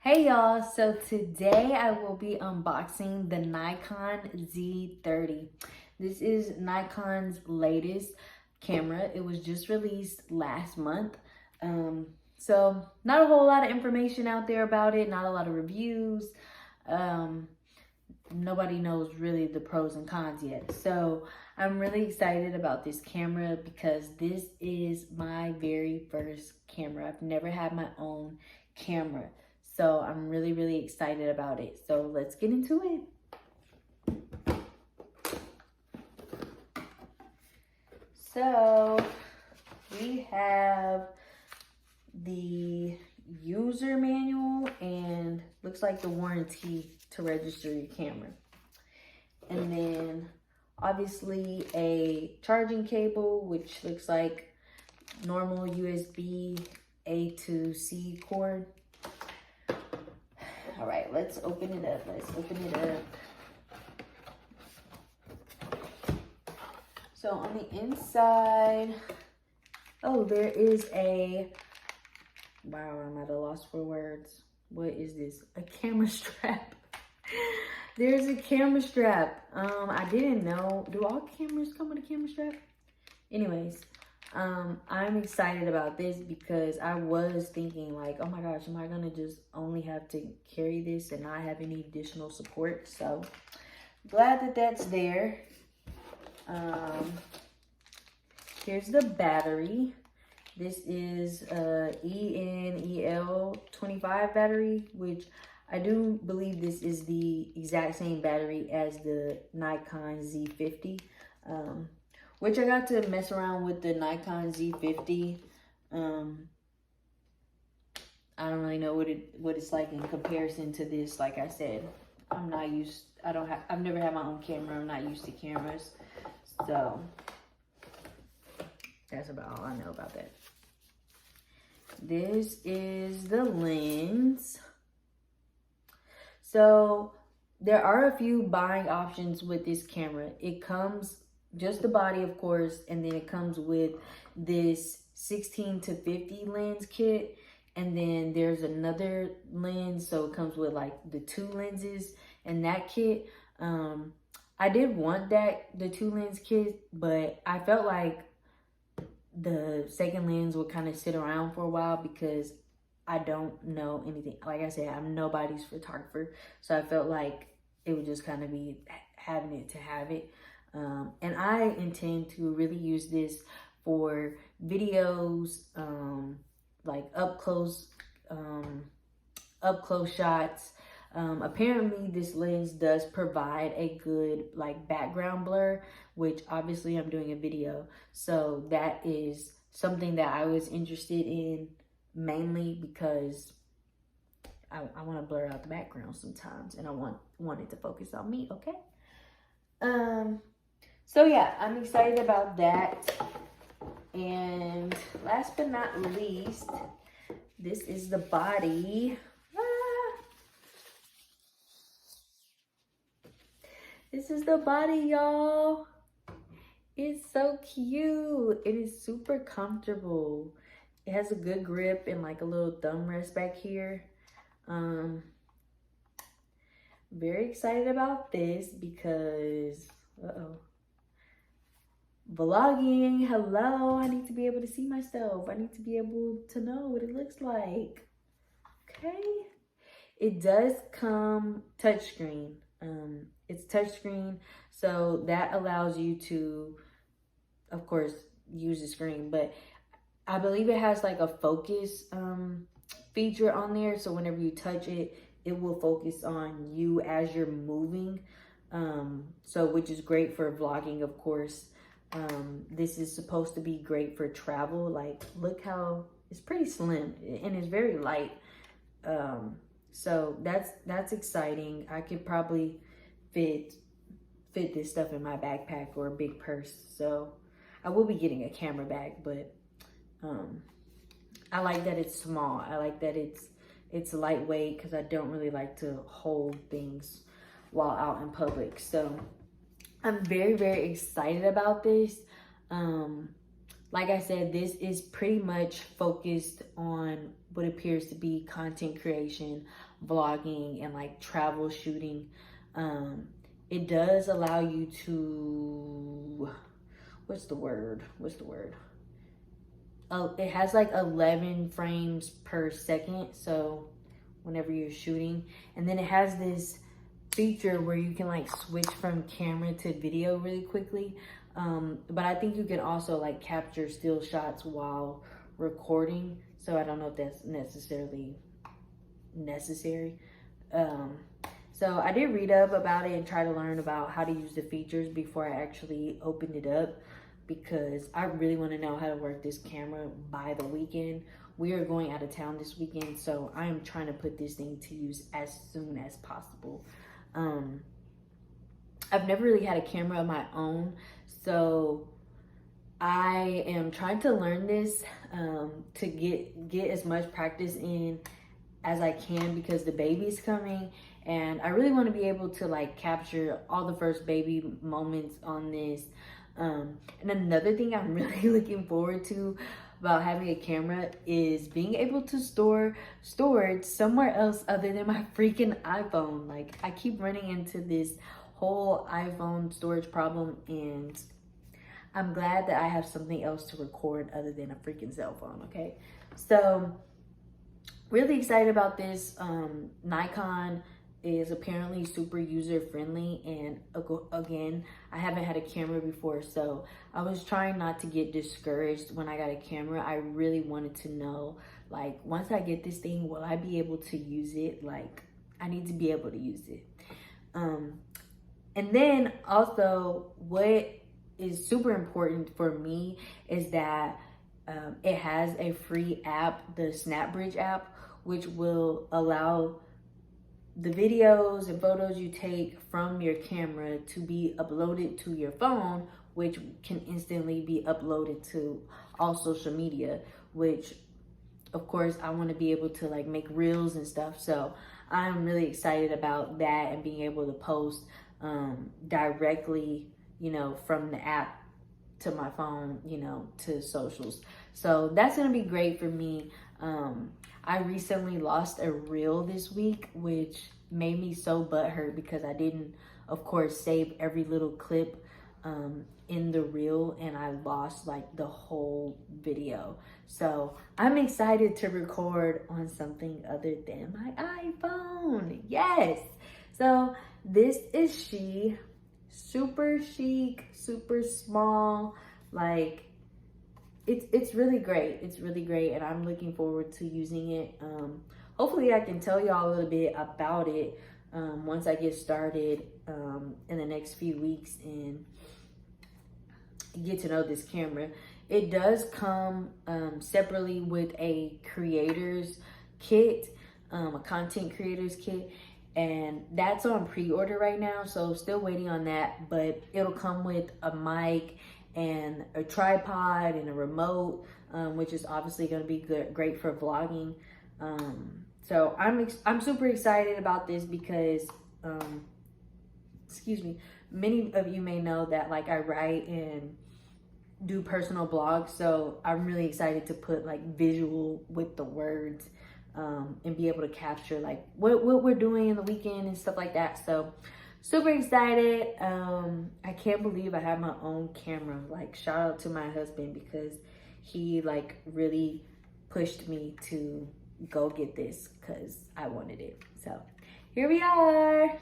Hey y'all, so today I will be unboxing the Nikon Z30. This is Nikon's latest camera. It was just released last month. So not a whole lot of information out there about it, not a lot of reviews. Nobody knows really the pros and cons yet. So I'm really excited about this camera because this is my very first camera. I've never had my own camera. So I'm really excited about it. So let's get into it. So we have the user manual and looks like the warranty to register your camera. And then obviously a charging cable, which looks like normal USB A to C cord. All right, let's open it up. So on the inside, oh, there is a, wow, I'm at a loss for words. What is this? A camera strap. There's a camera strap. I didn't know. Do all cameras come with a camera strap? Anyways, I'm excited about this because I was thinking like, oh my gosh, am I gonna just only have to carry this and not have any additional support? So glad that that's there. Here's the battery. This is a ENEL25 battery, which I do believe this is the exact same battery as the Nikon Z50. Which I got to mess around with the Nikon Z50. I don't really know what it's like in comparison to this. Like I said, I've never had my own camera. I'm not used to cameras. So that's about all I know about that. This is the lens. So there are a few buying options with this camera. It comes just the body, of course, and then it comes with this 16 to 50 lens kit, and then there's another lens, so it comes with like the 2 lenses and that kit. I did want the 2 lens kit, but I felt like the second lens would kind of sit around for a while because I don't know anything. Like I said, I'm nobody's photographer, so I felt like it would just kind of be having it to have it. And I intend to really use this for videos, like up close shots. Apparently this lens does provide a good like background blur, which obviously I'm doing a video. So that is something that I was interested in mainly because I want to blur out the background sometimes and I want it to focus on me, okay? So yeah, I'm excited about that. And last but not least, this is the body. This is the body, y'all. It's so cute. It is super comfortable. It has a good grip and like a little thumb rest back here. Very excited about this because, vlogging, hello, I need to be able to see myself. I need to be able to know what it looks like. Okay. It does come touchscreen. It's touchscreen, so that allows you to, of course, use the screen, but I believe it has like a focus feature on there, so whenever you touch it, it will focus on you as you're moving, so which is great for vlogging, of course. This is supposed to be great for travel. Like, look how it's pretty slim and it's very light. So that's exciting. I could probably fit this stuff in my backpack or a big purse. So I will be getting a camera bag, but I like that it's small. I like that it's lightweight because I don't really like to hold things while out in public. So I'm very excited about this. like I said, this is pretty much focused on what appears to be content creation, vlogging, and like travel shooting. It does allow you to, what's the word? It has like 11 frames per second. So whenever you're shooting, and then it has this feature where you can like switch from camera to video really quickly. But I think you can also like capture still shots while recording. So I don't know if that's necessarily necessary. So I did read up about it and try to learn about how to use the features before I actually opened it up, because I really want to know how to work this camera by the weekend. We are going out of town this weekend, so I am trying to put this thing to use as soon as possible. I've never really had a camera of my own, so I am trying to learn this to get as much practice in as I can, because the baby's coming and I really want to be able to like capture all the first baby moments on this. And another thing I'm really looking forward to about having a camera is being able to store storage somewhere else other than my freaking iPhone. Like, I keep running into this whole iPhone storage problem, and I'm glad that I have something else to record other than a freaking cell phone. Okay, so really excited about this. Nikon is apparently super user friendly, and again, I haven't had a camera before, so I was trying not to get discouraged when I got a camera. I really wanted to know, like, once I get this thing, will I be able to use it? Like, I need to be able to use it. And then also, what is super important for me is that it has a free app, the SnapBridge app, which will allow the videos and photos you take from your camera to be uploaded to your phone, which can instantly be uploaded to all social media, which of course I want to be able to like make reels and stuff. So I'm really excited about that, and being able to post directly, you know, from the app to my phone, you know, to socials. So that's gonna be great for me. I recently lost a reel this week, which made me so butthurt because I didn't, of course, save every little clip in the reel, and I lost like the whole video. So I'm excited to record on something other than my iPhone. Yes. So this is she. Super chic, super small. Like, it's really great. It's really great, and I'm looking forward to using it. Hopefully I can tell y'all a little bit about it once I get started in the next few weeks and get to know this camera. It does come separately with a creator's kit, a content creator's kit, and that's on pre-order right now, so still waiting on that. But it'll come with a mic and a tripod and a remote, which is obviously going to be great for vlogging. So I'm super excited about this because excuse me, many of you may know that like I write and do personal blogs, so I'm really excited to put like visual with the words and be able to capture like what we're doing in the weekend and stuff like that. So super excited. I can't believe I have my own camera. Like, shout out to my husband, because he like really pushed me to go get this because I wanted it. So here we are.